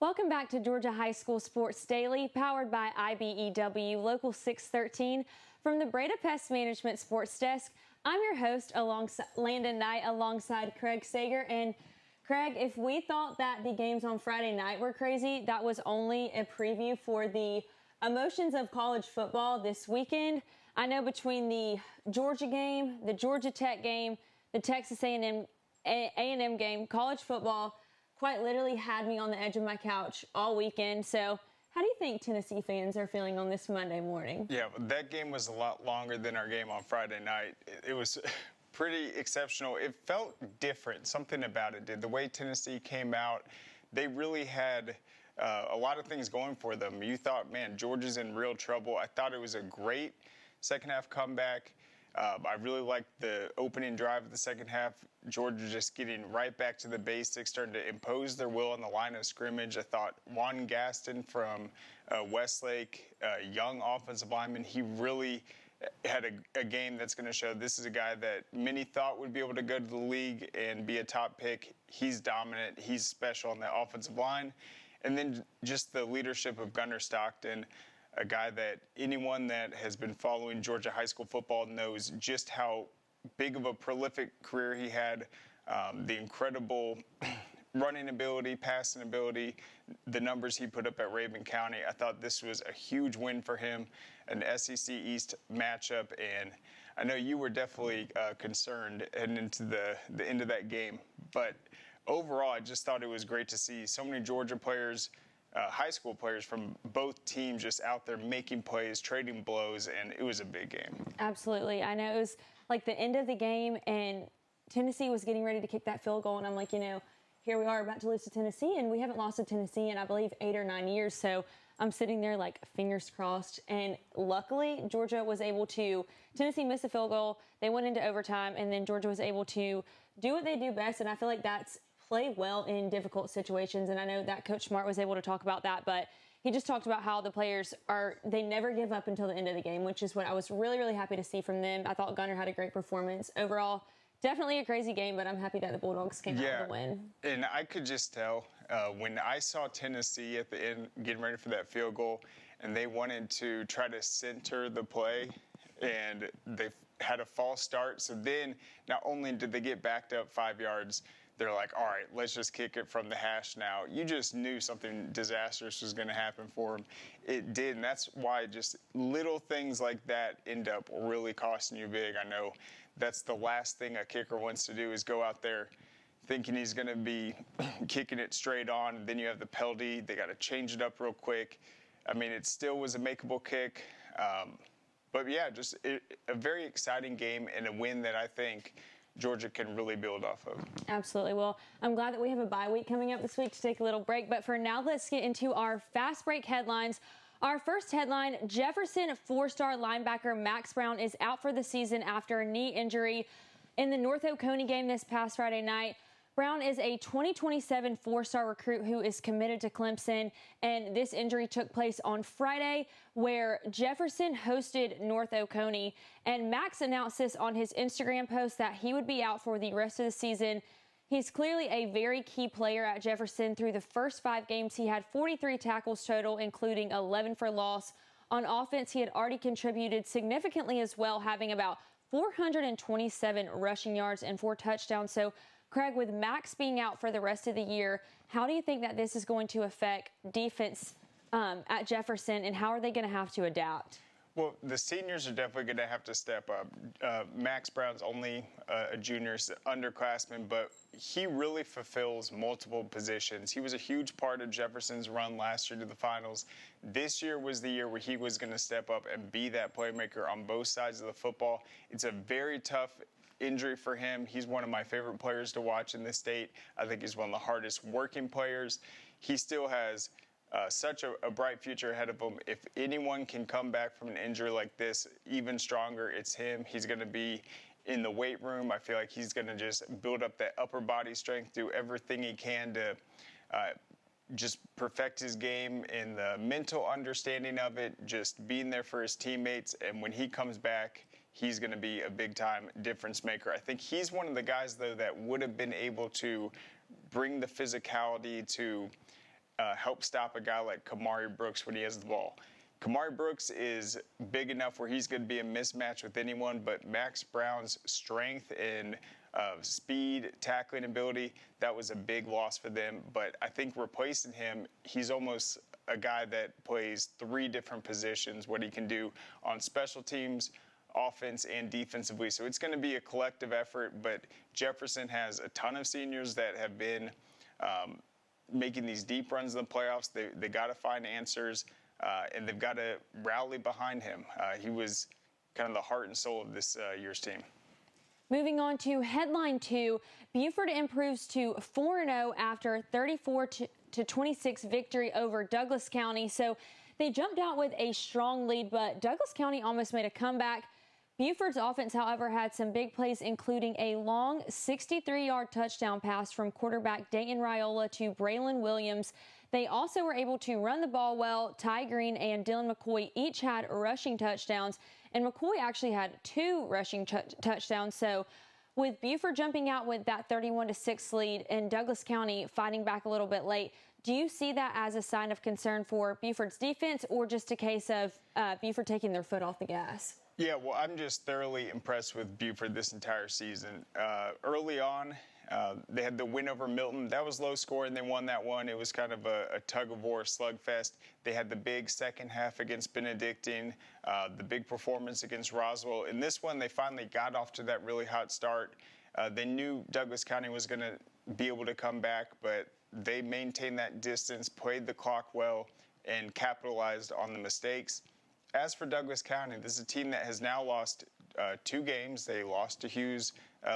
Welcome back to Georgia High School Sports Daily, powered by IBEW Local 613 from the Breda Pest Management Sports Desk. I'm your host, Landon Knight, alongside Craig Sager. And Craig, if we thought that the games on Friday night were crazy, that was only a preview for the emotions of college football this weekend. I know between the Georgia game, the Georgia Tech game, the Texas A&M game, college football quite literally had me on the edge of my couch all weekend. So how do you think Tennessee fans are feeling on this Monday morning? Yeah, that game was a lot longer than our game on Friday night. It was pretty exceptional. It felt different. Something about it did. The way Tennessee came out, they really had a lot of things going for them. You thought, man, Georgia's in real trouble. I thought it was a great second half comeback. I really liked the opening drive of the second half. Georgia just getting right back to the basics, starting to impose their will on the line of scrimmage. I thought Juan Gaston from Westlake, young offensive lineman, he really had a game that's going to show this is a guy that many thought would be able to go to the league and be a top pick. He's dominant. He's special on the offensive line. And then just the leadership of Gunnar Stockton, a guy that anyone that has been following Georgia high school football knows just how big of a prolific career he had, the incredible running ability, passing ability, the numbers he put up at Rabun County. I thought this was a huge win for him, an SEC East matchup, and I know you were definitely concerned heading into the end of that game. But overall, I just thought it was great to see so many Georgia players, high school players from both teams just out there making plays, trading blows, and it was a big game. Absolutely. I know it was like the end of the game, and Tennessee was getting ready to kick that field goal, and I'm like, here we are about to lose to Tennessee, and we haven't lost to Tennessee in, I believe, 8 or 9 years. So I'm sitting there like fingers crossed, and luckily Georgia was able to, Tennessee missed a field goal, they went into overtime, and then Georgia was able to do what they do best, and I feel like that's play well in difficult situations. And I know that Coach Smart was able to talk about that, but he just talked about how the players they never give up until the end of the game, which is what I was really, really happy to see from them. I thought Gunnar had a great performance. Overall, definitely a crazy game, but I'm happy that the Bulldogs came out with a win. And I could just tell when I saw Tennessee at the end getting ready for that field goal, and they wanted to try to center the play, and they had a false start. So then not only did they get backed up 5 yards, they're like, all right, let's just kick it from the hash now. You just knew something disastrous was going to happen for them. It did, and that's why just little things like that end up really costing you big. I know that's the last thing a kicker wants to do is go out there thinking he's going to be kicking it straight on, and then you have the penalty. They got to change it up real quick. I mean, it still was a makeable kick. But, yeah, just a very exciting game and a win that I think Georgia can really build off of. Absolutely. Well, I'm glad that we have a bye week coming up this week to take a little break. But for now, let's get into our fast break headlines. Our first headline, Jefferson four-star linebacker Max Brown is out for the season after a knee injury in the North Oconee game this past Friday night. Brown is a 2027 four-star recruit who is committed to Clemson, and this injury took place on Friday where Jefferson hosted North Oconee, and Max announced this on his Instagram post that he would be out for the rest of the season. He's clearly a very key player at Jefferson. Through the first 5 games, he had 43 tackles total, including 11 for loss. On offense, he had already contributed significantly as well, having about 427 rushing yards and 4 touchdowns. So Craig, with Max being out for the rest of the year, how do you think that this is going to affect defense at Jefferson, and how are they going to have to adapt? Well, the seniors are definitely going to have to step up. Max Brown's only a junior, underclassman, but he really fulfills multiple positions. He was a huge part of Jefferson's run last year to the finals. This year was the year where he was going to step up and be that playmaker on both sides of the football. It's a very tough injury for him. He's one of my favorite players to watch in this state. I think he's one of the hardest working players. He still has such a bright future ahead of him. If anyone can come back from an injury like this even stronger, it's him. He's going to be in the weight room. I feel like he's going to just build up that upper body strength, do everything he can to just perfect his game in the mental understanding of it, just being there for his teammates. And when he comes back, he's going to be a big-time difference maker. I think he's one of the guys, though, that would have been able to bring the physicality to help stop a guy like Kamari Brooks when he has the ball. Kamari Brooks is big enough where he's going to be a mismatch with anyone, but Max Brown's strength and speed, tackling ability, that was a big loss for them. But I think replacing him, he's almost a guy that plays 3 different positions, what he can do on special teams, offense, and defensively. So it's going to be a collective effort, but Jefferson has a ton of seniors that have been making these deep runs in the playoffs. They got to find answers, and they've got to rally behind him. He was kind of the heart and soul of this year's team. Moving on to headline 2, Buford improves to 4-0 after 34-26 victory over Douglas County. So they jumped out with a strong lead, but Douglas County almost made a comeback. Buford's offense, however, had some big plays, including a long 63-yard touchdown pass from quarterback Dayton Raiola to Braylon Williams. They also were able to run the ball well. Ty Green and Dylan McCoy each had rushing touchdowns, and McCoy actually had 2 rushing touchdowns. So with Buford jumping out with that 31-6 lead and Douglas County fighting back a little bit late, do you see that as a sign of concern for Buford's defense, or just a case of Buford taking their foot off the gas? Yeah, well, I'm just thoroughly impressed with Buford this entire season. Early on, they had the win over Milton. That was low scoring. They won that one. It was kind of a tug-of-war slugfest. They had the big second half against Benedictine, the big performance against Roswell. In this one, they finally got off to that really hot start. They knew Douglas County was going to be able to come back, but they maintained that distance, played the clock well, and capitalized on the mistakes. As for Douglas County, this is a team that has now lost 2 games. They lost to Hughes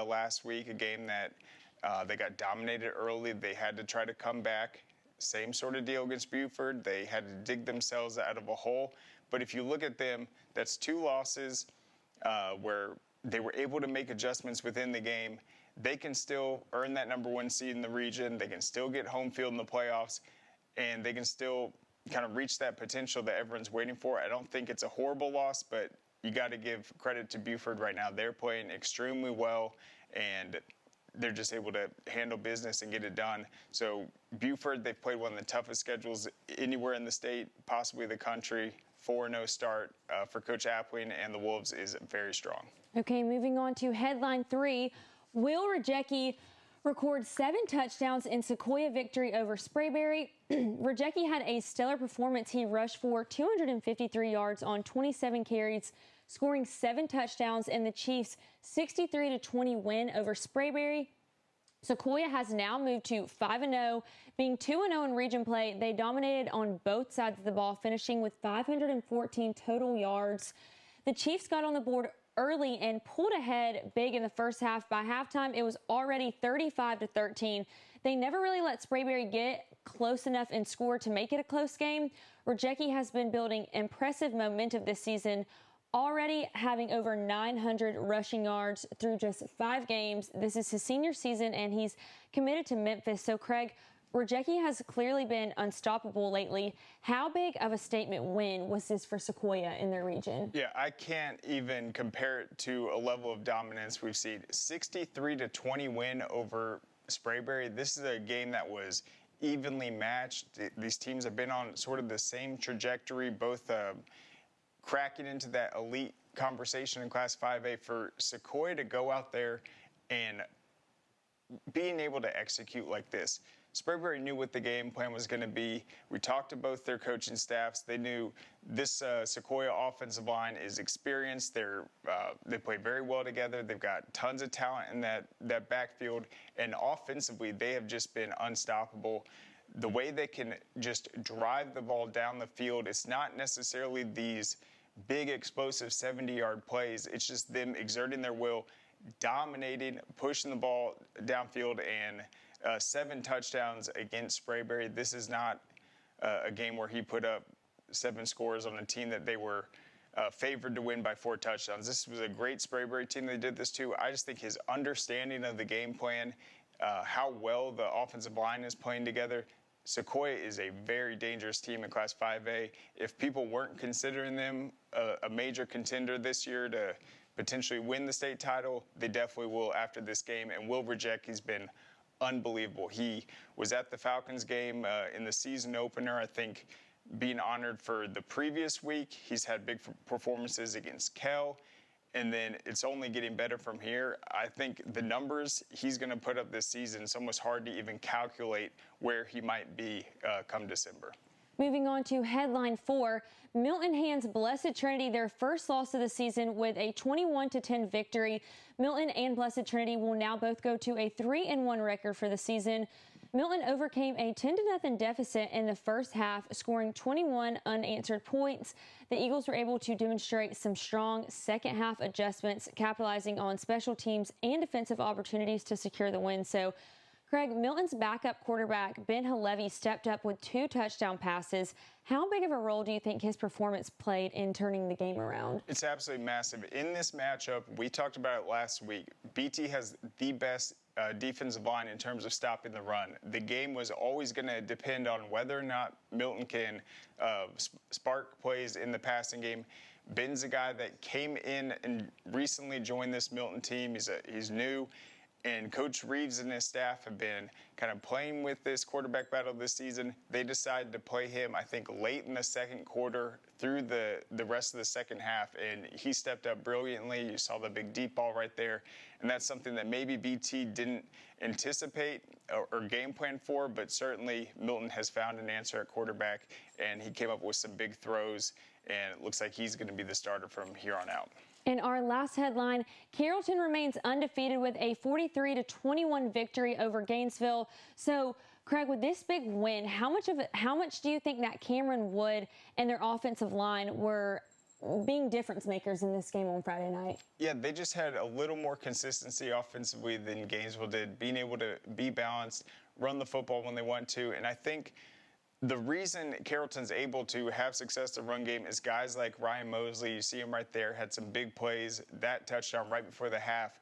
last week, a game that they got dominated early. They had to try to come back. Same sort of deal against Buford. They had to dig themselves out of a hole. But if you look at them, that's 2 losses where they were able to make adjustments within the game. They can still earn that #1 seed in the region. They can still get home field in the playoffs, and they can still kind of reach that potential that everyone's waiting for. I don't think it's a horrible loss, but you got to give credit to Buford right now. They're playing extremely well, and they're just able to handle business and get it done. So Buford, they've played one of the toughest schedules anywhere in the state, possibly the country. 4-0 start for Coach Appling and the Wolves is very strong. Okay, moving on to headline 3. Will Rajecki records 7 touchdowns in Sequoia victory over Sprayberry. Rajecki had a stellar performance. He rushed for 253 yards on 27 carries, scoring 7 touchdowns in the Chiefs' 63-20 win over Sprayberry. Sequoia has now moved to 5-0, being 2-0 in region play. They dominated on both sides of the ball, finishing with 514 total yards. The Chiefs got on the board early and pulled ahead big in the first half. By halftime, it was already 35-13. They never really let Sprayberry get close enough in score to make it a close game. Rajecki has been building impressive momentum this season, already having over 900 rushing yards through just 5 games. This is his senior season, and he's committed to Memphis. So, Craig, Rajecki has clearly been unstoppable lately. How big of a statement win was this for Sequoia in their region? Yeah, I can't even compare it to a level of dominance we've seen. 63-20 win over Sprayberry. This is a game that was evenly matched. These teams have been on sort of the same trajectory, both cracking into that elite conversation in Class 5A. For Sequoia to go out there and being able to execute like this, Sprayberry knew what the game plan was going to be. We talked to both their coaching staffs. They knew this Sequoia offensive line is experienced. They play very well together. They've got tons of talent in that backfield. And offensively, they have just been unstoppable. The way they can just drive the ball down the field, it's not necessarily these big, explosive 70-yard plays. It's just them exerting their will, dominating, pushing the ball downfield, and 7 touchdowns against Sprayberry. This is not a game where he put up 7 scores on a team that they were favored to win by 4 touchdowns. This was a great Sprayberry team they did this to. I just think his understanding of the game plan, how well the offensive line is playing together. Sequoia is a very dangerous team in Class 5A. If people weren't considering them a major contender this year to potentially win the state title, they definitely will after this game. And Will Rajecki's been unbelievable. He was at the Falcons game in the season opener, I think, being honored for the previous week. He's had big performances against Cal, and then it's only getting better from here. I think the numbers he's going to put up this season, it's almost hard to even calculate where he might be come December. Moving on to headline 4, Milton hands Blessed Trinity their first loss of the season with a 21-10 victory. Milton and Blessed Trinity will now both go to a 3-1 record for the season. Milton overcame a 10-0 deficit in the first half, scoring 21 unanswered points. The Eagles were able to demonstrate some strong second half adjustments, capitalizing on special teams and defensive opportunities to secure the win. So, Craig, Milton's backup quarterback, Ben Halevi, stepped up with 2 touchdown passes. How big of a role do you think his performance played in turning the game around? It's absolutely massive. In this matchup, we talked about it last week, BT has the best defensive line in terms of stopping the run. The game was always going to depend on whether or not Milton can spark plays in the passing game. Ben's a guy that came in and recently joined this Milton team. He's new. And Coach Reeves and his staff have been kind of playing with this quarterback battle this season. They decided to play him, I think, late in the second quarter through the rest of the second half, and he stepped up brilliantly. You saw the big deep ball right there, and that's something that maybe BT didn't anticipate or game plan for, but certainly Milton has found an answer at quarterback, and he came up with some big throws, and it looks like he's going to be the starter from here on out. In our last headline, Carrollton remains undefeated with a 43-21 victory over Gainesville. So, Craig, with this big win, how much do you think that Cameron Wood and their offensive line were being difference makers in this game on Friday night? Yeah, they just had a little more consistency offensively than Gainesville did, being able to be balanced, run the football when they want to, and I think the reason Carrollton's able to have success in the run game is guys like Ryan Mosley. You see him right there, had some big plays. That touchdown right before the half.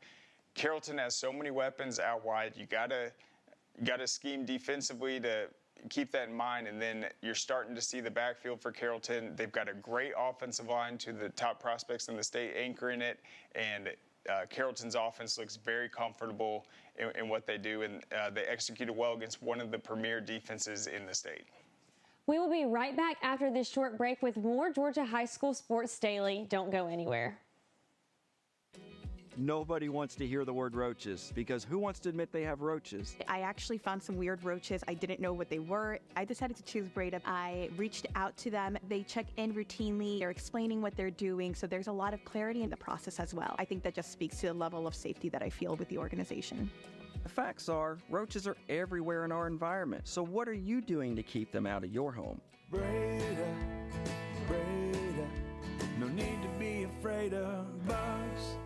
Carrollton has so many weapons out wide. You gotta scheme defensively to keep that in mind. And then you're starting to see the backfield for Carrollton. They've got a great offensive line, to the top prospects in the state anchoring it. And Carrollton's offense looks very comfortable in what they do. And they executed well against one of the premier defenses in the state. We will be right back after this short break with more Georgia High School Sports Daily. Don't go anywhere. Nobody wants to hear the word roaches, because who wants to admit they have roaches? I actually found some weird roaches. I didn't know what they were. I decided to choose Breda. I reached out to them. They check in routinely. They're explaining what they're doing. So there's a lot of clarity in the process as well. I think that just speaks to the level of safety that I feel with the organization. The facts are, roaches are everywhere in our environment. So what are you doing to keep them out of your home? Breda, Breda, no need to be afraid of bugs.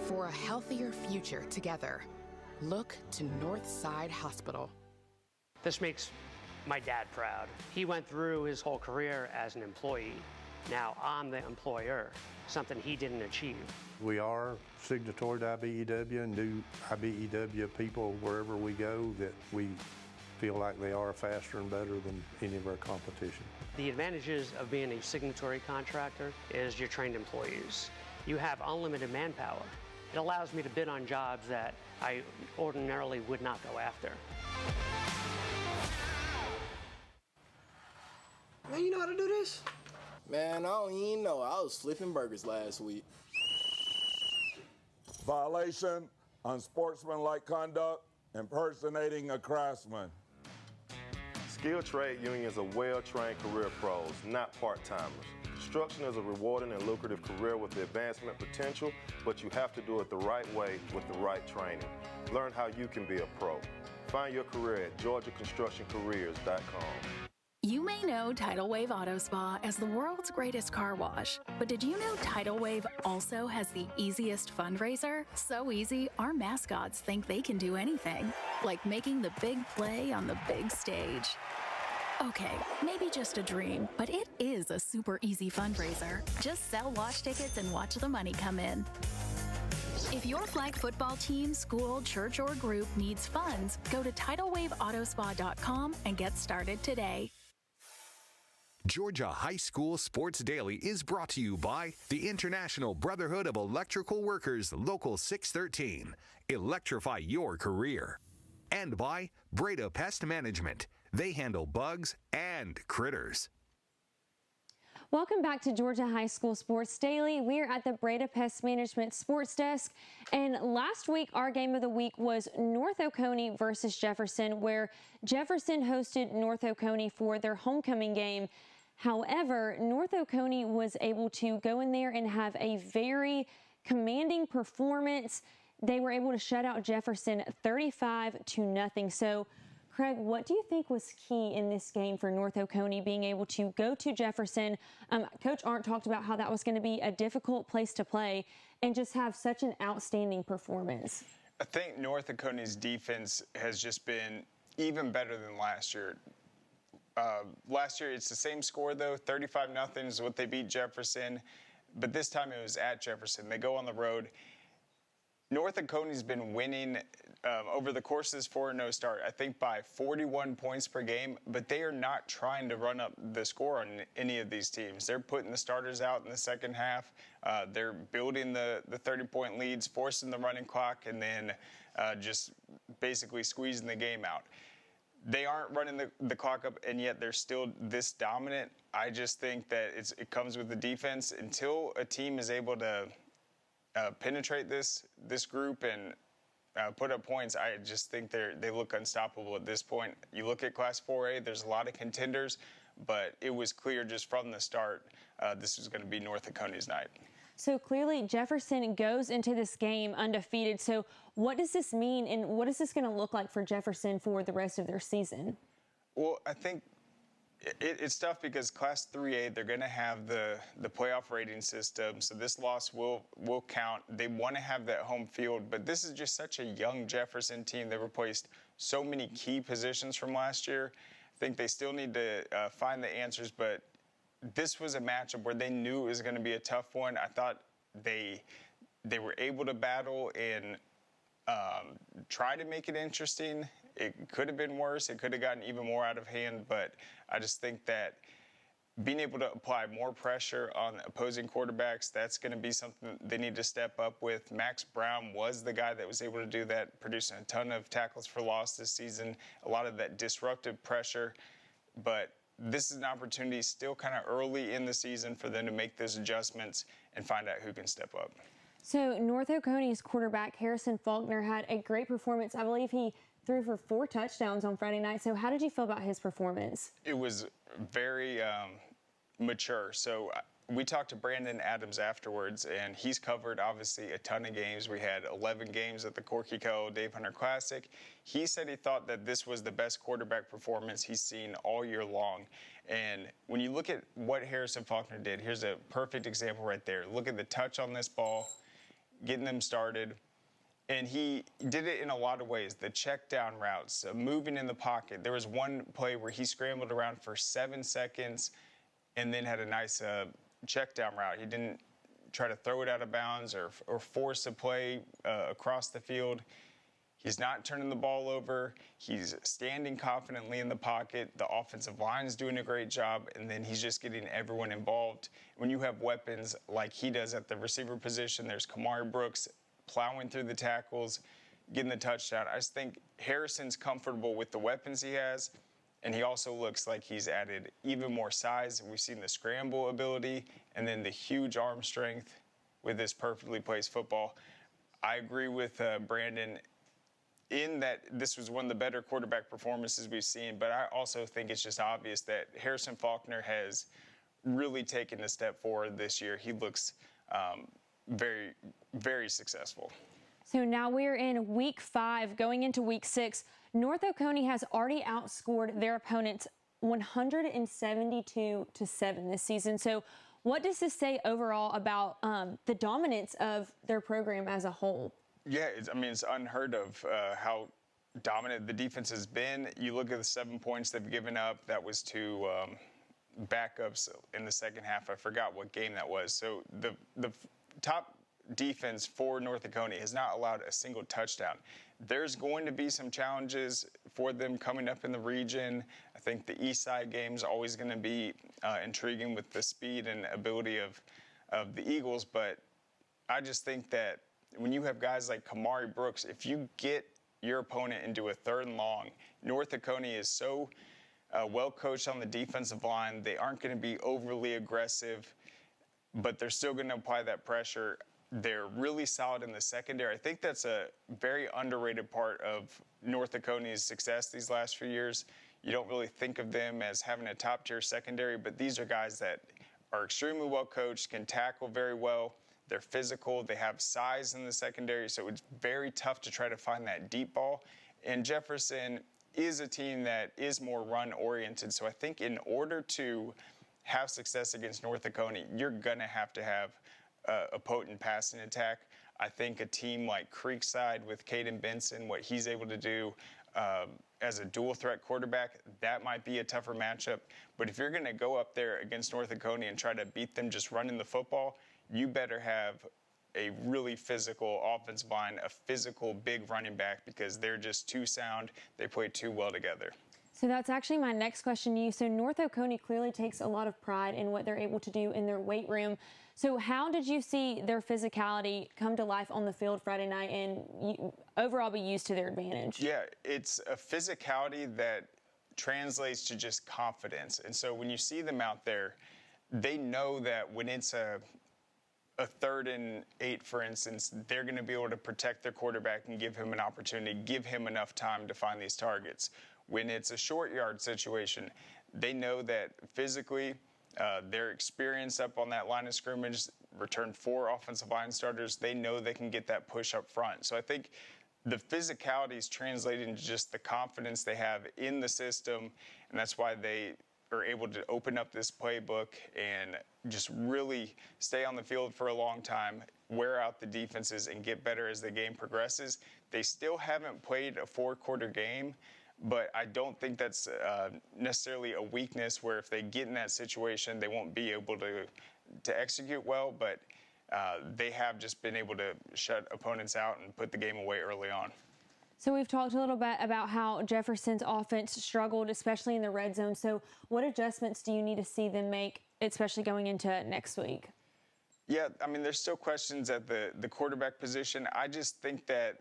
For a healthier future together, look to Northside Hospital. This makes my dad proud. He went through his whole career as an employee. Now I'm the employer, something he didn't achieve. We are signatory to IBEW and do IBEW people wherever we go that we feel like they are faster and better than any of our competition. The advantages of being a signatory contractor is you're trained employees. You have unlimited manpower. It allows me to bid on jobs that I ordinarily would not go after. Man, you know how to do this? Man, I don't even know. I was flipping burgers last week. Violation, unsportsmanlike conduct, impersonating a craftsman. Skilled trade unions are well-trained career pros, not part-timers. Construction is a rewarding and lucrative career with the advancement potential, but you have to do it the right way with the right training. Learn how you can be a pro. Find your career at GeorgiaConstructionCareers.com. You may know Tidal Wave Auto Spa as the world's greatest car wash, but did you know Tidal Wave also has the easiest fundraiser? So easy, our mascots think they can do anything, like making the big play on the big stage. Okay, maybe just a dream, but it is a super easy fundraiser. Just sell wash tickets and watch the money come in. If your flag football team, school, church, or group needs funds, go to TidalWaveAutoSpa.com and get started today. Georgia High School Sports Daily is brought to you by the International Brotherhood of Electrical Workers, Local 613. Electrify your career. And by Breda Pest Management. They handle bugs and critters. Welcome back to Georgia High School Sports Daily. We're at the Breda Pest Management Sports Desk. And last week, our game of the week was North Oconee versus Jefferson, where Jefferson hosted North Oconee for their homecoming game. However, North Oconee was able to go in there and have a very commanding performance. They were able to shut out Jefferson 35-0. So, Craig, what do you think was key in this game for North Oconee being able to go to Jefferson? Coach Arndt talked about how that was going to be a difficult place to play and just have such an outstanding performance. I think North Oconee's defense has just been even better than last year. Last year, it's the same score, though. 35-0 is what they beat Jefferson. But this time it was at Jefferson. They go on the road. North Oconee's been winning over the course of this 4-0 start, I think by 41 points per game, but they are not trying to run up the score on any of these teams. They're putting the starters out in the second half. They're building the 30-point leads, forcing the running clock, and then just basically squeezing the game out. They aren't running the clock up, and yet they're still this dominant. I just think that it comes with the defense. Until a team is able to penetrate this group and put up points, I just think they look unstoppable at this point. You look at Class 4A, there's a lot of contenders, but it was clear just from the start this was going to be North Oconee's night. So clearly Jefferson goes into this game undefeated. So what does this mean, and what is this going to look like for Jefferson for the rest of their season? Well, I think it's tough because Class 3A, they're going to have the playoff rating system, so this loss will count. They want to have that home field, but this is just such a young Jefferson team. They replaced so many key positions from last year. I think they still need to find the answers, but this was a matchup where they knew it was going to be a tough one. I thought they were able to battle and try to make it interesting. It could have been worse. It could have gotten even more out of hand, but I just think that being able to apply more pressure on opposing quarterbacks, that's going to be something they need to step up with. Max Brown was the guy that was able to do that, producing a ton of tackles for loss this season, a lot of that disruptive pressure, but this is an opportunity still kind of early in the season for them to make those adjustments and find out who can step up. So North Oconee's quarterback, Harrison Faulkner, had a great performance. I believe he threw for 4 touchdowns on Friday night. So how did you feel about his performance? It was very mature. So we talked to Brandon Adams afterwards, and he's covered, obviously, a ton of games. We had 11 games at the Corky Kell Dave Hunter Classic. He said he thought that this was the best quarterback performance he's seen all year long. And when you look at what Harrison Faulkner did, here's a perfect example right there. Look at the touch on this ball, getting them started. And he did it in a lot of ways. The check down routes, moving in the pocket. There was one play where he scrambled around for 7 seconds and then had a nice check down route. He didn't try to throw it out of bounds or force a play across the field. He's not turning the ball over. He's standing confidently in the pocket. The offensive line is doing a great job, and then he's just getting everyone involved. When you have weapons like he does at the receiver position, there's Kamari Brooks plowing through the tackles, getting the touchdown. I just think Harrison's comfortable with the weapons he has, and he also looks like he's added even more size. We've seen the scramble ability and then the huge arm strength with this perfectly placed football. I agree with Brandon in that this was one of the better quarterback performances we've seen, but I also think it's just obvious that Harrison Faulkner has really taken a step forward this year. He looks very, very successsual. So now we're in week 5, going into week 6. North Oconee has already outscored their opponents 172-7 this season. So what does this say overall about the dominance of their program as a whole? Yeah, it's unheard of how dominant the defense has been. You look at the 7 points they've given up. That was to backups in the second half. I forgot what game that was. So the top defense for North Oconee has not allowed a single touchdown. There's going to be some challenges for them coming up in the region. I think the East Side game is always going to be intriguing with the speed and ability of the Eagles, but I just think that when you have guys like Kamari Brooks, if you get your opponent into a 3rd and long, North Oconee is so well coached on the defensive line. They aren't going to be overly aggressive, but they're still going to apply that pressure. They're really solid in the secondary. I think that's a very underrated part of North Oconee's success these last few years. You don't really think of them as having a top-tier secondary, but these are guys that are extremely well coached, can tackle very well. They're physical. They have size in the secondary, so it's very tough to try to find that deep ball. And Jefferson is a team that is more run-oriented, so I think in order to have success against North Oconee, you're going to have a potent passing attack. I think a team like Creekside with Caden Benson, what he's able to do as a dual-threat quarterback, that might be a tougher matchup. But if you're going to go up there against North Oconee and try to beat them just running the football, you better have a really physical offensive line, a physical big running back, because they're just too sound. They play too well together. So that's actually my next question to you. So North Oconee clearly takes a lot of pride in what they're able to do in their weight room. So how did you see their physicality come to life on the field Friday night and overall be used to their advantage? Yeah, it's a physicality that translates to just confidence. And so when you see them out there, they know that when it's a 3rd and 8, for instance, they're going to be able to protect their quarterback and give him an opportunity, give him enough time to find these targets. When it's a short yard situation, they know that physically their experience up on that line of scrimmage, returned 4 offensive line starters, they know they can get that push up front. So I think the physicality is translated into just the confidence they have in the system, and that's why they are able to open up this playbook and just really stay on the field for a long time, wear out the defenses, and get better as the game progresses. They still haven't played a 4-quarter game, but I don't think that's necessarily a weakness where if they get in that situation, they won't be able to execute well, but they have just been able to shut opponents out and put the game away early on. So we've talked a little bit about how Jefferson's offense struggled, especially in the red zone. So what adjustments do you need to see them make, especially going into next week? Yeah, I mean, there's still questions at the quarterback position. I just think that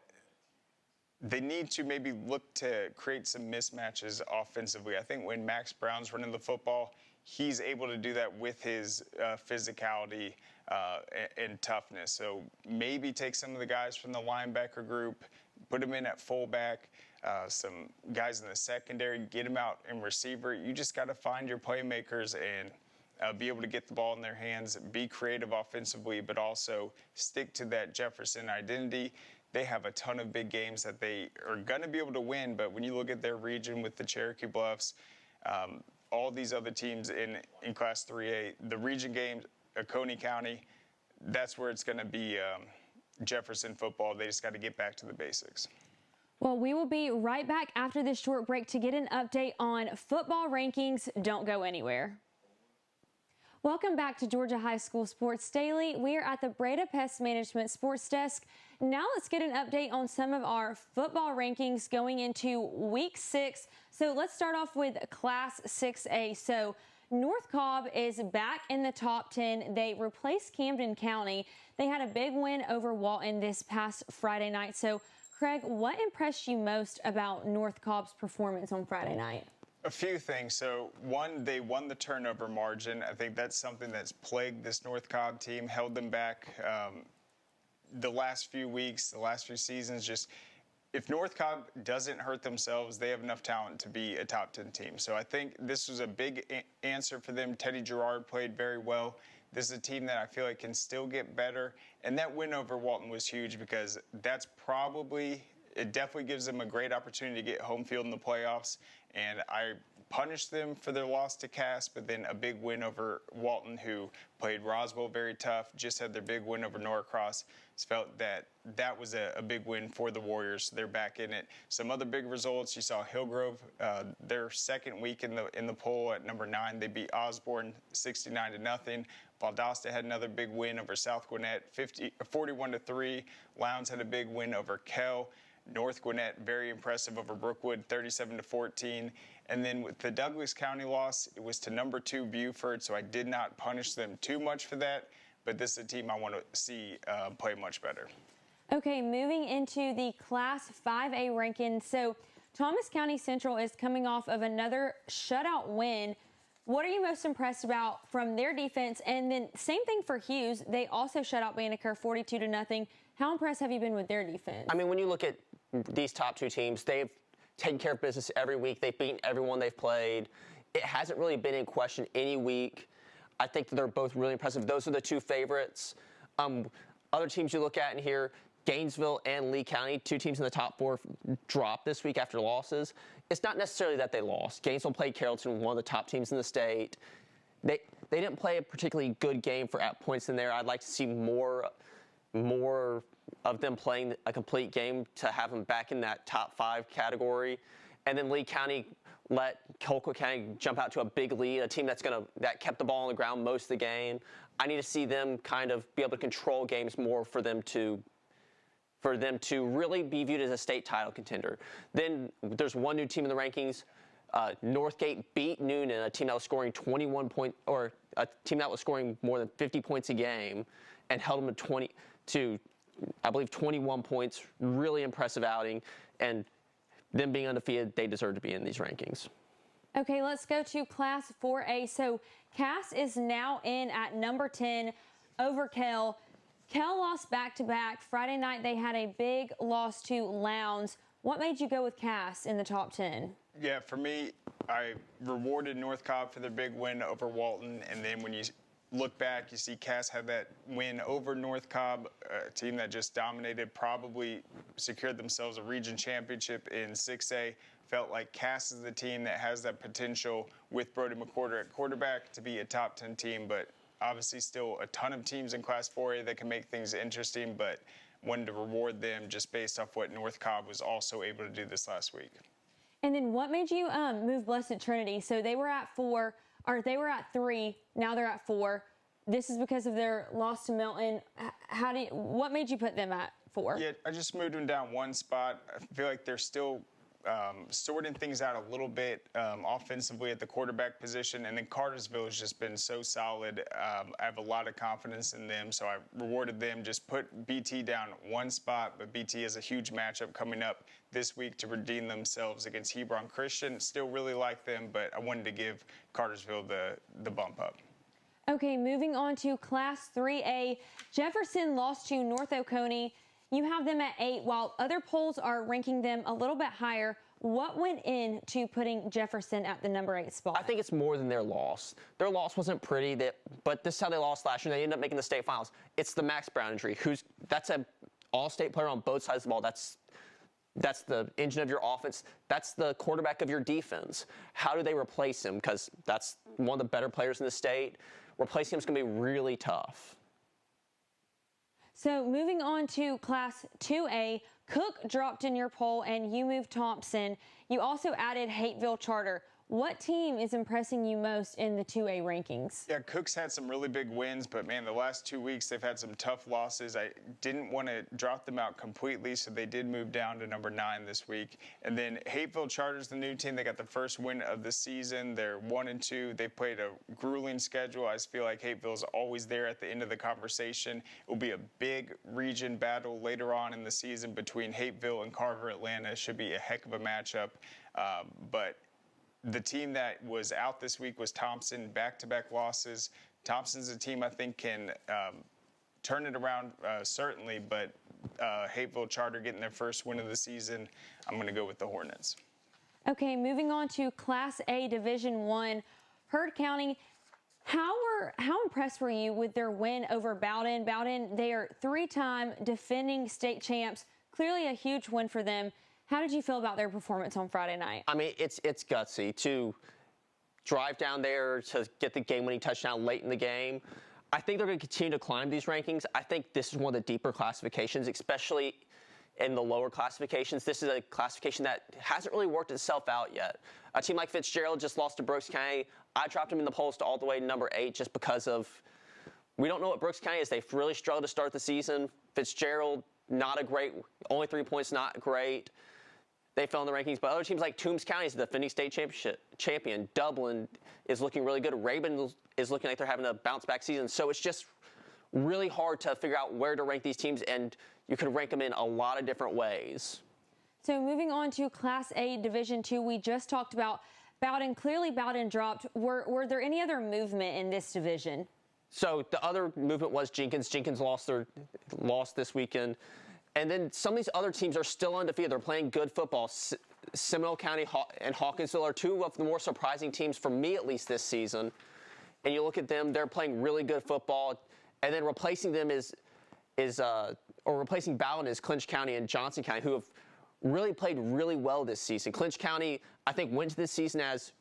they need to maybe look to create some mismatches offensively. I think when Max Brown's running the football, he's able to do that with his physicality and toughness. So maybe take some of the guys from the linebacker group, put them in at fullback, some guys in the secondary, get them out in receiver. You just got to find your playmakers and be able to get the ball in their hands, be creative offensively, but also stick to that Jefferson identity. They have a ton of big games that they are going to be able to win, but when you look at their region with the Cherokee Bluffs, all these other teams in Class 3A, the region games, Oconee County, that's where it's going to be Jefferson football. They just got to get back to the basics. Well, we will be right back after this short break to get an update on football rankings. Don't go anywhere. Welcome back to Georgia High School Sports Daily. We are at the Breda Pest Management Sports Desk. Now let's get an update on some of our football rankings going into Week 6. So let's start off with Class 6A. So North Cobb is back in the top 10. They replaced Camden County. They had a big win over Walton this past Friday night. So, Craig, what impressed you most about North Cobb's performance on Friday night? A few things. So, one, they won the turnover margin. I think that's something that's plagued this North Cobb team, held them back the last few weeks, the last few seasons. Just if North Cobb doesn't hurt themselves, they have enough talent to be a top 10 team. So I think this was a big answer for them. Teddy Gerard played very well. This is a team that I feel like can still get better. And that win over Walton was huge because it definitely gives them a great opportunity to get home field in the playoffs and I punished them for their loss to Cass, but then a big win over Walton, who played Roswell very tough, just had their big win over Norcross. Felt that that was a big win for the Warriors. They're back in it. Some other big results, you saw Hillgrove, their second week in the poll at number 9. They beat Osborne 69-0. Valdosta had another big win over South Gwinnett 41-3. Lowndes had a big win over Kell. North Gwinnett, very impressive over Brookwood, 37-14. And then with the Douglas County loss, it was to number 2 Buford, so I did not punish them too much for that. But this is a team I want to see play much better. Okay, moving into the Class 5A rankings. So Thomas County Central is coming off of another shutout win. What are you most impressed about from their defense? And then same thing for Hughes. They also shut out Banneker 42-0. How impressed have you been with their defense? I mean, when you look at these top 2 teams, they've taken care of business every week. They've beaten everyone they've played. It hasn't really been in question any week. I think that they're both really impressive. Those are the 2 favorites. Other teams you look at in here, Gainesville and Lee County, 2 teams in the top 4 dropped this week after losses. It's not necessarily that they lost. Gainesville played Carrollton, one of the top teams in the state. They didn't play a particularly good game for at points in there. I'd like to see more of them playing a complete game to have them back in that top 5 category. And then Lee County let Colquitt County jump out to a big lead, a team that kept the ball on the ground most of the game. I need to see them kind of be able to control games more for them to really be viewed as a state title contender. Then there's one new team in the rankings. Northgate beat Noonan, a team that was scoring 21 points, or a team that was scoring more than 50 points a game, and held them to I believe 21 points. Really impressive outing, and them being undefeated, they deserve to be in these rankings. Okay, let's go to Class 4A. So Cass is now in at number 10 over Kell. Kell lost back-to-back. Friday night they had a big loss to Lowndes. What made you go with Cass in the top 10? Yeah, for me, I rewarded North Cobb for their big win over Walton, and then when you look back, you see Cass had that win over North Cobb, a team that just dominated, probably secured themselves a region championship in 6A. Felt like Cass is the team that has that potential with Brody McWhorter at quarterback to be a top 10 team, but obviously still a ton of teams in Class 4A that can make things interesting, but wanted to reward them just based off what North Cobb was also able to do this last week. And then what made you move Blessed Trinity? So they were at 3, now they're at 4. This is because of their loss to Milton. What made you put them at 4? Yeah, I just moved them down 1 spot. I feel like they're still sorting things out a little bit offensively at the quarterback position, and then Cartersville has just been so solid. I have a lot of confidence in them, so I rewarded them. Just put BT down 1 spot, but BT has a huge matchup coming up this week to redeem themselves against Hebron Christian. Still really like them, but I wanted to give Cartersville the bump up. Okay, moving on to Class 3A. Jefferson lost to North Oconee. You have them at 8, while other polls are ranking them a little bit higher. What went into putting Jefferson at the number 8 spot? I think it's more than their loss. Their loss wasn't pretty, but this is how they lost last year. They ended up making the state finals. It's the Max Brown injury. That's an all-state player on both sides of the ball. That's the engine of your offense. That's the quarterback of your defense. How do they replace him? Because that's one of the better players in the state. Replacing him is going to be really tough. So moving on to Class 2A, Cook dropped in your poll and you moved Thompson. You also added Hateville Charter. What team is impressing you most in the 2A rankings? Yeah, Cook's had some really big wins, but man, the last 2 weeks they've had some tough losses. I didn't want to drop them out completely, so they did move down to number 9 this week. And then Hateville Charter's the new team. They got the first win of the season. They're 1-2. They played a grueling schedule. I feel like Hateville's always there at the end of the conversation. It will be a big region battle later on in the season between Hateville and Carver Atlanta. It should be a heck of a matchup, but the team that was out this week was Thompson, back-to-back losses. Thompson's a team I think can turn it around, certainly, but Hateville Charter getting their first win of the season, I'm going to go with the Hornets. Okay, moving on to Class A Division 1. Heard County, how impressed were you with their win over Bowden? Bowden, they are 3-time defending state champs. Clearly a huge win for them. How did you feel about their performance on Friday night? I mean, it's gutsy to drive down there to get the game-winning touchdown late in the game. I think they're going to continue to climb these rankings. I think this is one of the deeper classifications, especially in the lower classifications. This is a classification that hasn't really worked itself out yet. A team like Fitzgerald just lost to Brooks County. I dropped them in the polls to all the way number 8 just because of we don't know what Brooks County is. They've really struggled to start the season. Fitzgerald, not a great, only 3 points, not great. They fell in the rankings, but other teams like Toombs County is the defending state championship champion. Dublin is looking really good. Rabun is looking like they're having a bounce-back season. So it's just really hard to figure out where to rank these teams, and you could rank them in a lot of different ways. So moving on to Class A Division II, we just talked about Bowden. Clearly Bowden dropped. Were there any other movement in this division? So the other movement was Jenkins. Jenkins lost this weekend. And then some of these other teams are still undefeated. They're playing good football. Seminole County and Hawkinsville are two of the more surprising teams, for me at least, this season. And you look at them, they're playing really good football. And then replacing them replacing Bowden is Clinch County and Johnson County, who have really played really well this season. Clinch County, I think, went to this season as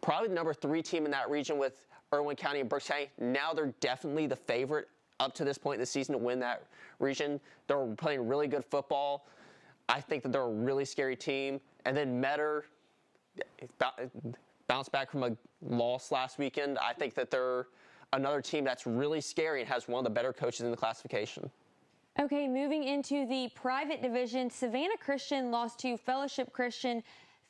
probably the number 3 team in that region with Irwin County and Brooks County. Now they're definitely the favorite up to this point in the season to win that region. They're playing really good football. I think that they're a really scary team. And then Metter bounced back from a loss last weekend. I think that they're another team that's really scary and has one of the better coaches in the classification. Okay, moving into the private division, Savannah Christian lost to Fellowship Christian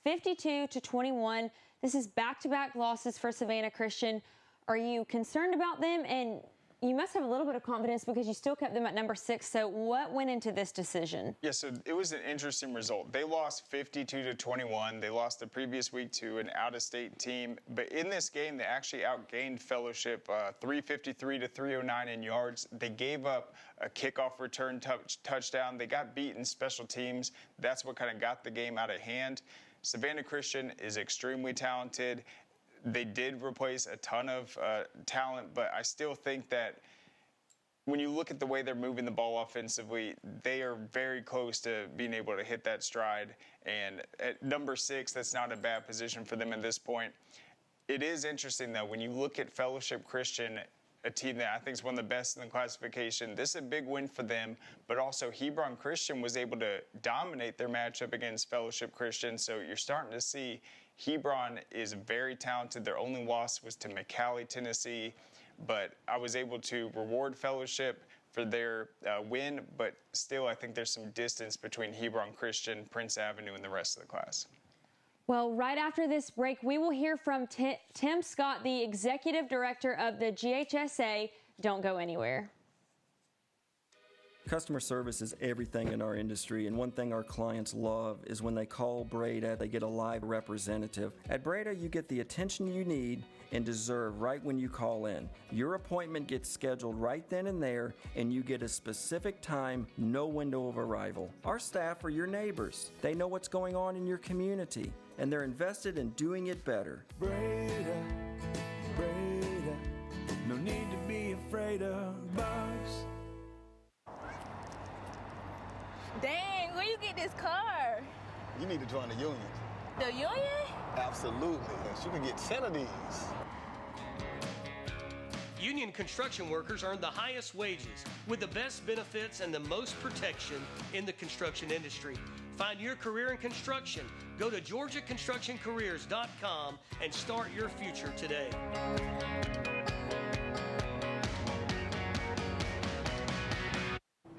52-21. This is back-to-back losses for Savannah Christian. Are you concerned about them? And you must have a little bit of confidence because you still kept them at number 6. So what went into this decision? Yeah, so it was an interesting result. They lost 52-21. They lost the previous week to an out-of-state team. But in this game, they actually outgained Fellowship 353-309 in yards. They gave up a kickoff return touchdown. They got beat in special teams. That's what kind of got the game out of hand. Savannah Christian is extremely talented. They did replace a ton of talent, but I still think that when you look at the way they're moving the ball offensively, they are very close to being able to hit that stride. And at number 6, that's not a bad position for them at this point. It is interesting, though, when you look at Fellowship Christian, a team that I think is one of the best in the classification. This is a big win for them, but also Hebron Christian was able to dominate their matchup against Fellowship Christian. So you're starting to see Hebron is very talented. Their only loss was to McCallie, Tennessee, but I was able to reward Fellowship for their win, but still I think there's some distance between Hebron Christian, Prince Avenue, and the rest of the class. Well, right after this break, we will hear from Tim Scott, the executive director of the GHSA. Don't go anywhere. Customer service is everything in our industry, and one thing our clients love is when they call Breda, they get a live representative. At Breda, you get the attention you need and deserve right when you call in. Your appointment gets scheduled right then and there, and you get a specific time, no window of arrival. Our staff are your neighbors. They know what's going on in your community, and they're invested in doing it better. Breda, Breda, no need to be afraid of bugs. Dang, where you get this car? You need to join the union. The union? Absolutely. You can get 10 of these. Union construction workers earn the highest wages with the best benefits and the most protection in the construction industry. Find your career in construction. Go to GeorgiaConstructionCareers.com and start your future today.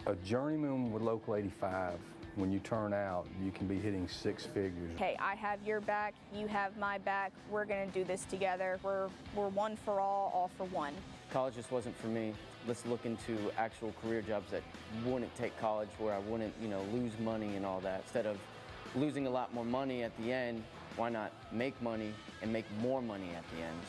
A journeyman with Local 85, when you turn out, you can be hitting 6 figures. Hey, I have your back, you have my back. We're gonna do this together. We're one for all for one. College just wasn't for me. Let's look into actual career jobs that wouldn't take college, where I wouldn't, lose money and all that. Instead of losing a lot more money at the end, why not make money and make more money at the end?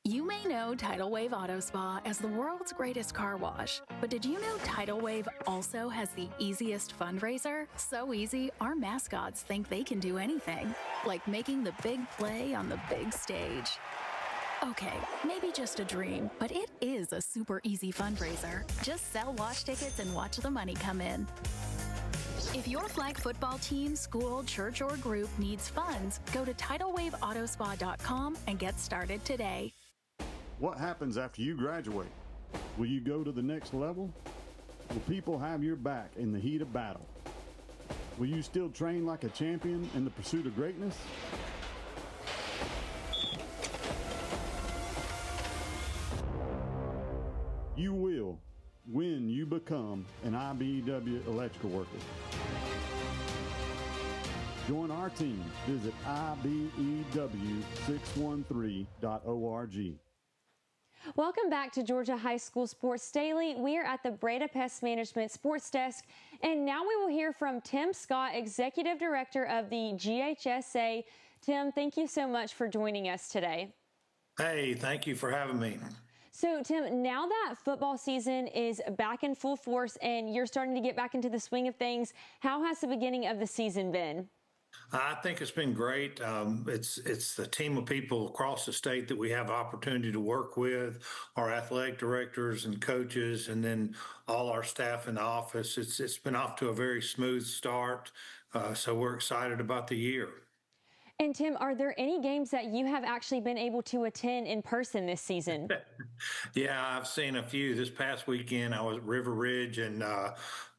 You may know Tidal Wave Auto Spa as the world's greatest car wash, but did you know Tidal Wave also has the easiest fundraiser? So easy, our mascots think they can do anything, like making the big play on the big stage. Okay, maybe just a dream, but it is a super easy fundraiser. Just sell watch tickets and watch the money come in. If your flag football team, school, church, or group needs funds, go to tidalwaveautospa.com and get started today. What happens after you graduate? Will you go to the next level? Will people have your back in the heat of battle? Will you still train like a champion in the pursuit of greatness? You will when you become an IBEW electrical worker. Join our team. Visit IBEW613.org. Welcome back to Georgia High School Sports Daily. We are at the Breda Pest Management Sports Desk, and now we will hear from Tim Scott, Executive Director of the GHSA. Tim, thank you so much for joining us today. Hey, thank you for having me. So, Tim, now that football season is back in full force and you're starting to get back into the swing of things, how has the beginning of the season been? I think it's been great. It's the team of people across the state that we have opportunity to work with, our athletic directors and coaches, and then all our staff in the office. It's been off to a very smooth start, so we're excited about the year. And Tim, are there any games that you have actually been able to attend in person this season? Yeah, I've seen a few. This past weekend, I was at River Ridge and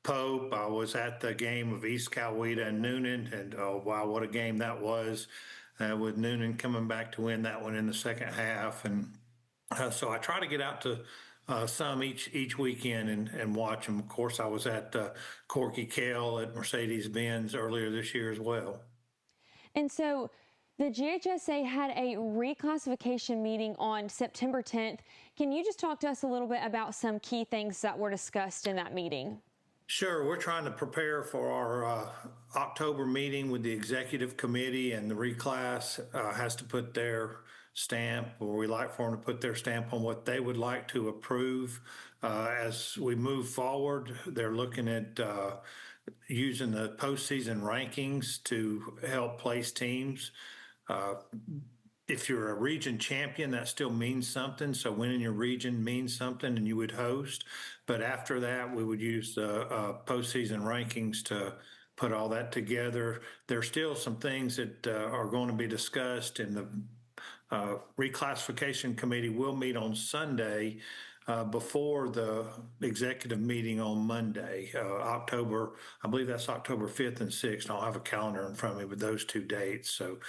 Pope. I was at the game of East Coweta and Noonan, and oh, wow, what a game that was, with Noonan coming back to win that one in the second half. And so I try to get out to some each weekend and watch them. Of course, I was at Corky Kell at Mercedes-Benz earlier this year as well. And so the GHSA had a reclassification meeting on September 10th. Can you just talk to us a little bit about some key things that were discussed in that meeting? Sure. We're trying to prepare for our October meeting with the executive committee, and the reclass has to put their stamp, or we like for them to put their stamp on what they would like to approve. As we move forward, they're looking at using the postseason rankings to help place teams. If you're a region champion, that still means something. So winning your region means something, and you would host. But after that, we would use the postseason rankings to put all that together. There's still some things that are going to be discussed, and the reclassification committee will meet on Sunday before the executive meeting on Monday, I believe that's October 5th and 6th. I don't have a calendar in front of me with those two dates. So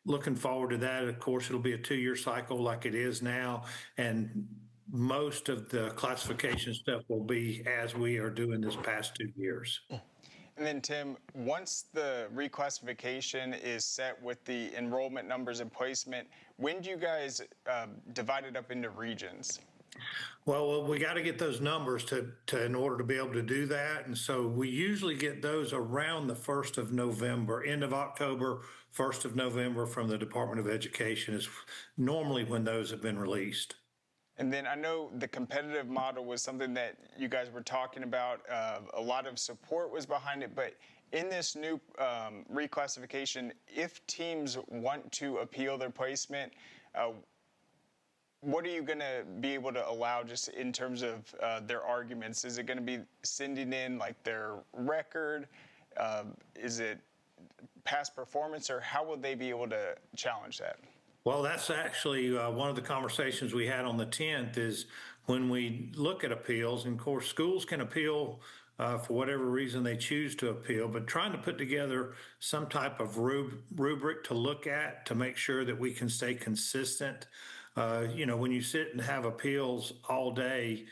looking forward to that. Of course, it'll be a 2-year cycle like it is now. And most of the classification stuff will be as we are doing this past 2 years. And then, Tim, once the reclassification is set with the enrollment numbers and placement, when do you guys divide it up into regions? Well, we got to get those numbers to in order to be able to do that. And so we usually get those around the 1st of November, end of October, 1st of November from the Department of Education is normally when those have been released. And then I know the competitive model was something that you guys were talking about. A lot of support was behind it. But in this new reclassification, if teams want to appeal their placement, what are you going to be able to allow just in terms of their arguments? Is it going to be sending in like their record? Is it past performance, or how will they be able to challenge that? Well, that's actually one of the conversations we had on the 10th is when we look at appeals, and of course schools can appeal for whatever reason they choose to appeal, but trying to put together some type of rubric to look at to make sure that we can stay consistent. When you sit and have appeals all day,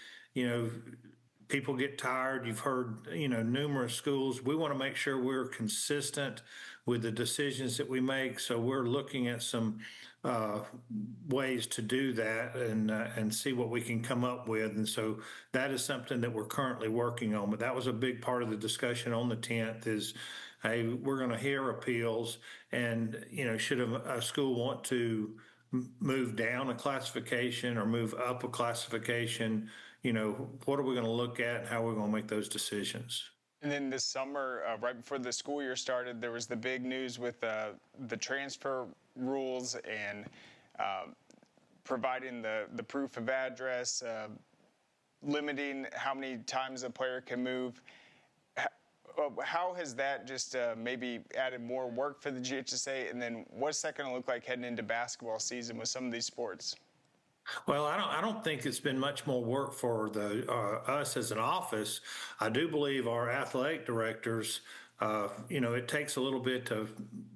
people get tired. You've heard, numerous schools. We want to make sure we're consistent with the decisions that we make. So we're looking at some ways to do that and see what we can come up with. And so that is something that we're currently working on. But that was a big part of the discussion on the 10th is, hey, we're going to hear appeals. And, should a school want to move down a classification or move up a classification, what are we going to look at and how are we going to make those decisions? And then this summer, right before the school year started, there was the big news with the transfer rules and providing the proof of address, limiting how many times a player can move. How has that just maybe added more work for the GHSA? And then what's that going to look like heading into basketball season with some of these sports? Well, I don't think it's been much more work for us as an office. I do believe our athletic directors, it takes a little bit to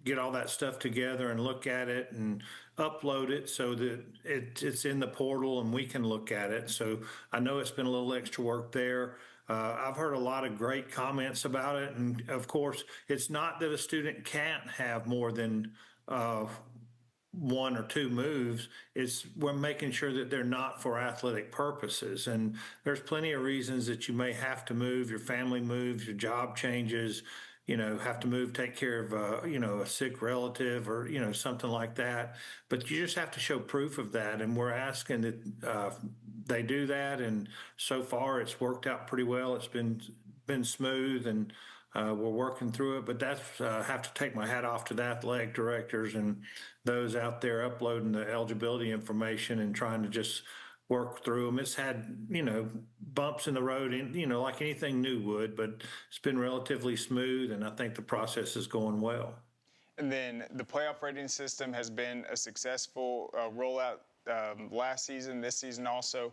get all that stuff together and look at it and upload it so that it's in the portal and we can look at it. So I know it's been a little extra work there. I've heard a lot of great comments about it. And of course, it's not that a student can't have more than one or two moves. We're making sure that they're not for athletic purposes. And there's plenty of reasons that you may have to move. Your family moves, your job changes, have to move, take care of, a sick relative or, something like that. But you just have to show proof of that. And we're asking that they do that. And so far it's worked out pretty well. It's been smooth, and we're working through it. But that's have to take my hat off to the athletic directors and those out there uploading the eligibility information and trying to just work through them. It's had, bumps in the road, and, like anything new would, but it's been relatively smooth, and I think the process is going well. And then the playoff rating system has been a successful rollout last season, this season also.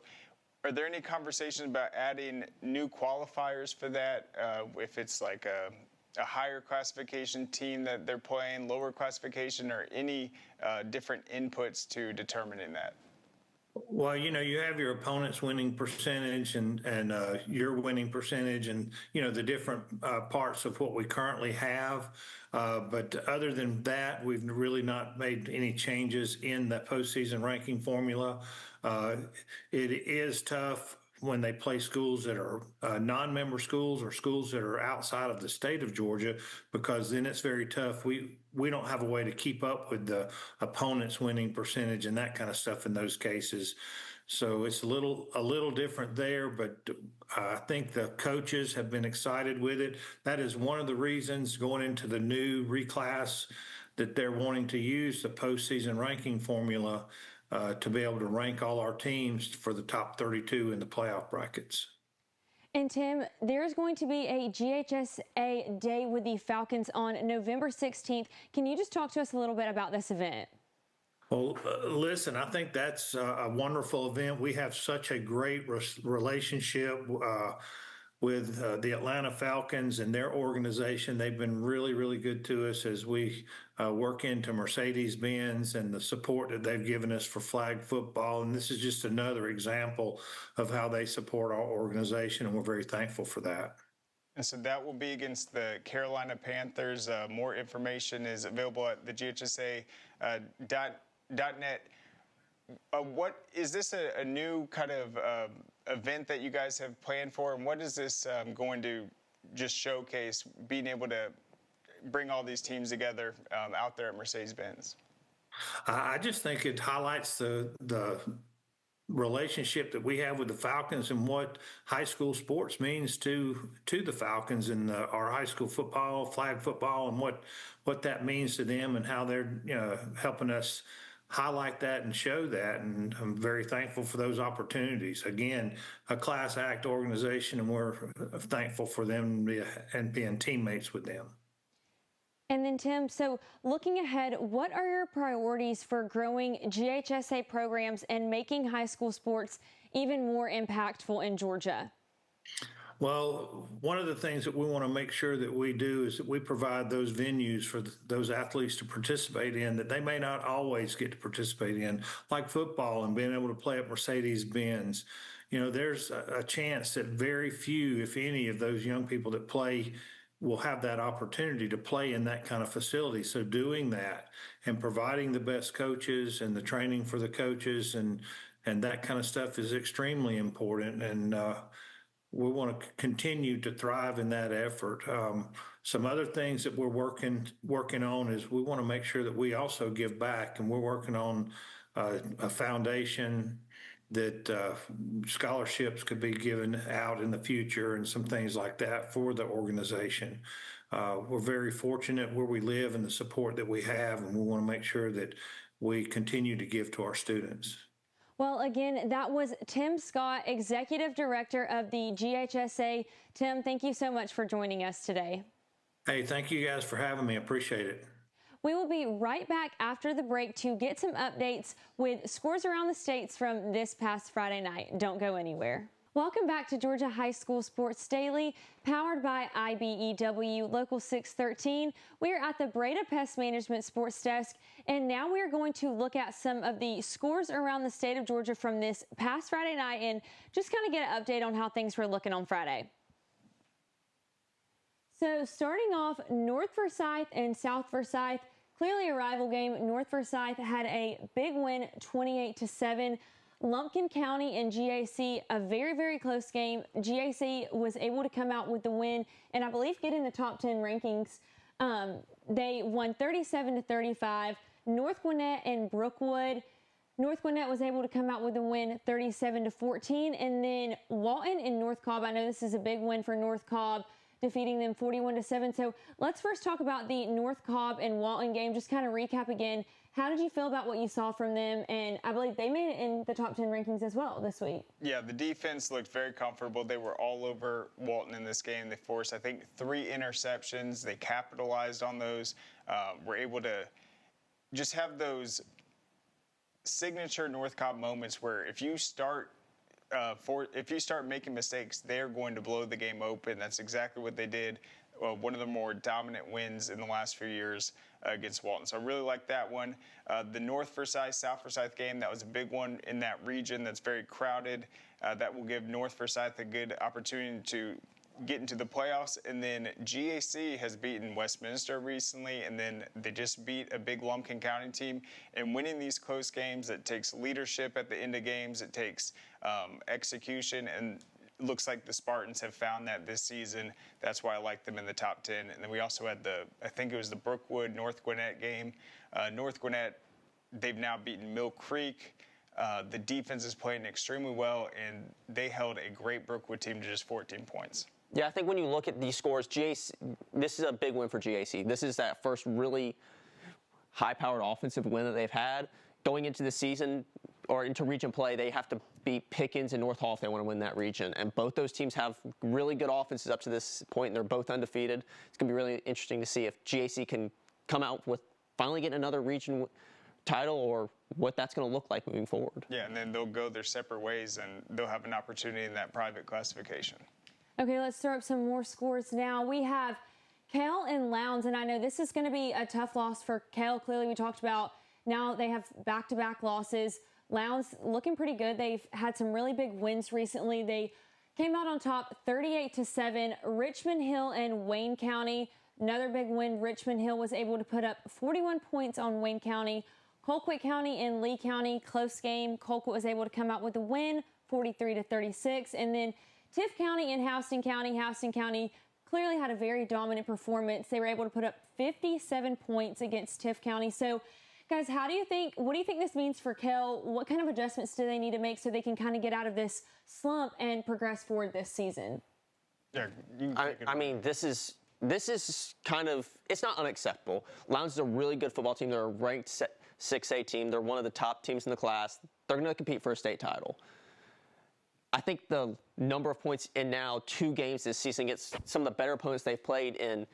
Are there any conversations about adding new qualifiers for that? If it's like a higher classification team that they're playing, lower classification, or any different inputs to determining that? Well, you have your opponent's winning percentage and your winning percentage and, the different parts of what we currently have. But other than that, we've really not made any changes in the postseason ranking formula. It is tough when they play schools that are non-member schools or schools that are outside of the state of Georgia, because then it's very tough. We don't have a way to keep up with the opponent's winning percentage and that kind of stuff in those cases. So it's a little different there, but I think the coaches have been excited with it. That is one of the reasons going into the new reclass that they're wanting to use the postseason ranking formula to be able to rank all our teams for the top 32 in the playoff brackets. And Tim, there's going to be a GHSA Day with the Falcons on November 16th. Can you just talk to us a little bit about this event? Well, listen, I think that's a wonderful event. We have such a great relationship with the Atlanta Falcons and their organization. They've been really, really good to us as we work into Mercedes-Benz and the support that they've given us for flag football. And this is just another example of how they support our organization, and we're very thankful for that. And so that will be against the Carolina Panthers. More information is available at the GHSA.net. What is this a new kind of event that you guys have planned for, and what is this going to just showcase, being able to bring all these teams together out there at Mercedes-Benz? I just think it highlights the relationship that we have with the Falcons and what high school sports means to the Falcons and our high school football, flag football, and what that means to them and how they're helping us highlight that and show that. And I'm very thankful for those opportunities. Again, a class act organization, and we're thankful for them and being teammates with them. And then, Tim, so looking ahead, what are your priorities for growing GHSA programs and making high school sports even more impactful in Georgia? Well, one of the things that we want to make sure that we do is that we provide those venues for those athletes to participate in that they may not always get to participate in, like football and being able to play at Mercedes-Benz. There's a chance that very few, if any, of those young people that play will have that opportunity to play in that kind of facility. So doing that and providing the best coaches and the training for the coaches and that kind of stuff is extremely important. And we want to continue to thrive in that effort. Some other things that we're working on is we want to make sure that we also give back, and we're working on a foundation that scholarships could be given out in the future and some things like that for the organization. We're very fortunate where we live and the support that we have, and we want to make sure that we continue to give to our students. Well, again, that was Tim Scott, Executive Director of the GHSA. Tim, thank you so much for joining us today. Hey, thank you guys for having me. I appreciate it. We will be right back after the break to get some updates with scores around the states from this past Friday night. Don't go anywhere. Welcome back to Georgia High School Sports Daily, powered by IBEW Local 613. We are at the Breda Pest Management Sports Desk, and now we are going to look at some of the scores around the state of Georgia from this past Friday night and just kind of get an update on how things were looking on Friday. So starting off, North Forsyth and South Forsyth, clearly a rival game. North Forsyth had a big win, 28-7. Lumpkin County and GAC, a very, very close game. GAC was able to come out with the win and I believe get in the top 10 rankings. They won 37-35. North Gwinnett and Brookwood. North Gwinnett was able to come out with a win 37-14. And then Walton and North Cobb. I know this is a big win for North Cobb, defeating them 41-7. So let's first talk about the North Cobb and Walton game. Just kind of recap again. How did you feel about what you saw from them? And I believe they made it in the top 10 rankings as well this week. Yeah, the defense looked very comfortable. They were all over Walton in this game. They forced, I think, 3 interceptions. They capitalized on those. Were able to just have those signature North Cobb moments where if you start making mistakes, they're going to blow the game open. That's exactly what they did. One of the more dominant wins in the last few years against Walton. So I really like that one. The North Forsyth, South Forsyth game, that was a big one in that region that's very crowded. That will give North Forsyth a good opportunity to get into the playoffs. And then GAC has beaten Westminster recently, and then they just beat a big Lumpkin County team. And winning these close games, it takes leadership at the end of games. It takes execution, and it looks like the Spartans have found that this season. That's why I like them in the top 10. And then we also had I think it was the Brookwood North Gwinnett game. North Gwinnett, they've now beaten Mill Creek. The defense is playing extremely well, and they held a great Brookwood team to just 14 points. Yeah, I think when you look at these scores, this is a big win for GAC. This is that first really high-powered offensive win that they've had. Going into the season or into region play, they have to beat Pickens and North Hall if they want to win that region. And both those teams have really good offenses up to this point, and they're both undefeated. It's going to be really interesting to see if GAC can come out with finally getting another region title or what that's going to look like moving forward. Yeah, and then they'll go their separate ways, and they'll have an opportunity in that private classification. Okay, let's throw up some more scores now. We have Cale and Lowndes, and I know this is going to be a tough loss for Cale. Clearly, we talked about now they have back-to-back losses. Lowndes looking pretty good. They've had some really big wins recently. They came out on top 38-7. Richmond Hill and Wayne County, another big win. Richmond Hill was able to put up 41 points on Wayne County. Colquitt County and Lee County, close game. Colquitt was able to come out with a win, 43-36. And then Tift County and Houston County clearly had a very dominant performance. They were able to put up 57 points against Tift County. So, guys, what do you think this means for Cale? What kind of adjustments do they need to make so they can kind of get out of this slump and progress forward this season? Yeah, I mean, this is kind of, it's not unacceptable. Lowndes is a really good football team. They're a ranked 6A team. They're one of the top teams in the class. They're going to compete for a state title. I think the number of points in now 2 games this season against some of the better opponents they've played in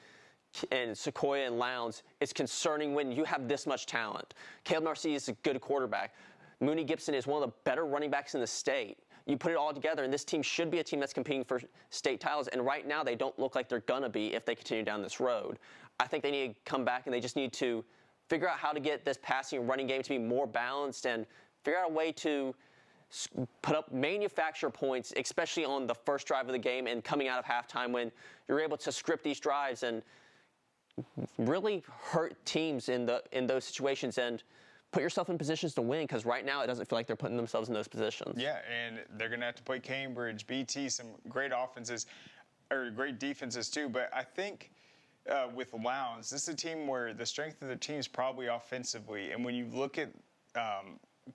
Sequoia and Lowndes is concerning when you have this much talent. Caleb Narcisse is a good quarterback. Mooney Gibson is one of the better running backs in the state. You put it all together, and this team should be a team that's competing for state titles, and right now they don't look like they're going to be if they continue down this road. I think they need to come back, and they just need to figure out how to get this passing and running game to be more balanced and figure out a way to manufacture points, especially on the first drive of the game and coming out of halftime when you're able to script these drives and really hurt teams in those situations and put yourself in positions to win, because right now it doesn't feel like they're putting themselves in those positions. Yeah, and they're going to have to play Cambridge, BT, some great offenses, or great defenses too. But I think with Lowndes, this is a team where the strength of the team is probably offensively. And when you look at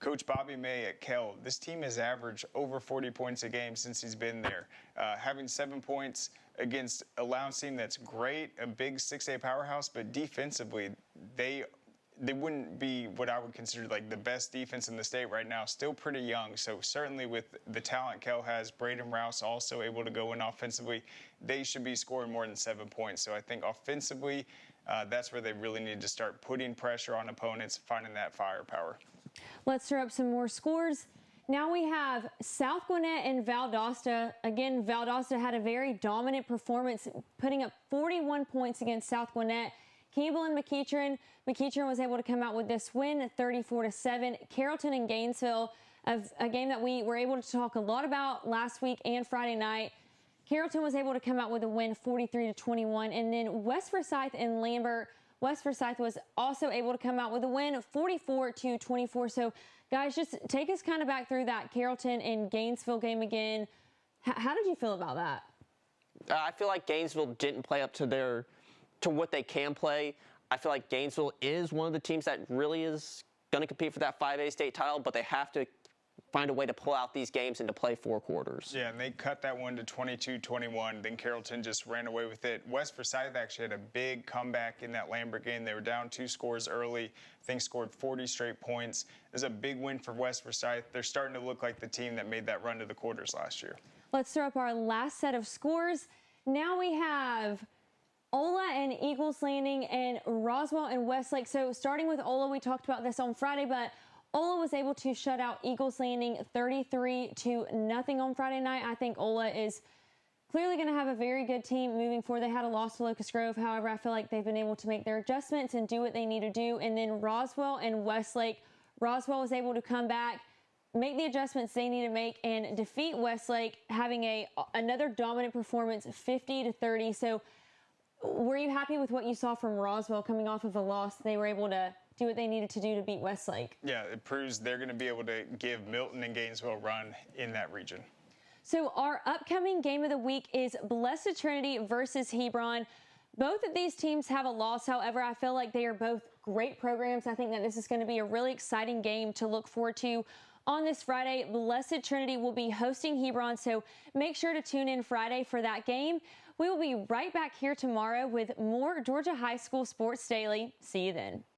Coach Bobby May at Kell, this team has averaged over 40 points a game since he's been there. Having 7 points against a Lowndes team that's great, a big 6A powerhouse, but defensively, they they wouldn't be what I would consider like the best defense in the state right now. Still pretty young. So certainly with the talent Kel has, Braden Rouse also able to go in offensively, they should be scoring more than 7 points. So I think offensively, that's where they really need to start putting pressure on opponents, finding that firepower. Let's throw up some more scores. Now we have South Gwinnett and Valdosta. Again, Valdosta had a very dominant performance, putting up 41 points against South Gwinnett. Keeble and McEachern was able to come out with this win, 34-7. Carrollton and Gainesville, a game that we were able to talk a lot about last week and Friday night. Carrollton was able to come out with a win, 43-21. And then West Forsyth and Lambert. West Forsyth was also able to come out with a win, 44-24. So, guys, just take us kind of back through that Carrollton and Gainesville game again. How did you feel about that? I feel like Gainesville didn't play up to what they can play. I feel like Gainesville is one of the teams that really is going to compete for that 5A state title, but they have to find a way to pull out these games and to play 4 quarters. Yeah, and they cut that one to 22-21. Then Carrollton just ran away with it. West Forsyth actually had a big comeback in that Lambert game. They were down 2 scores early. I think scored 40 straight points. It was a big win for West Forsyth. They're starting to look like the team that made that run to the quarters last year. Let's throw up our last set of scores. Now we have Ola and Eagles Landing and Roswell and Westlake. So starting with Ola, we talked about this on Friday, but Ola was able to shut out Eagles Landing 33-0 on Friday night. I think Ola is clearly going to have a very good team moving forward. They had a loss to Locust Grove. However, I feel like they've been able to make their adjustments and do what they need to do. And then Roswell and Westlake. Roswell was able to come back, make the adjustments they need to make, and defeat Westlake, having another dominant performance, 50-30. So were you happy with what you saw from Roswell coming off of a loss? They were able to do what they needed to do to beat Westlake. Yeah, it proves they're going to be able to give Milton and Gainesville a run in that region. So our upcoming game of the week is Blessed Trinity versus Hebron. Both of these teams have a loss. However, I feel like they are both great programs. I think that this is going to be a really exciting game to look forward to. On this Friday, Blessed Trinity will be hosting Hebron, so make sure to tune in Friday for that game. We will be right back here tomorrow with more Georgia High School Sports Daily. See you then.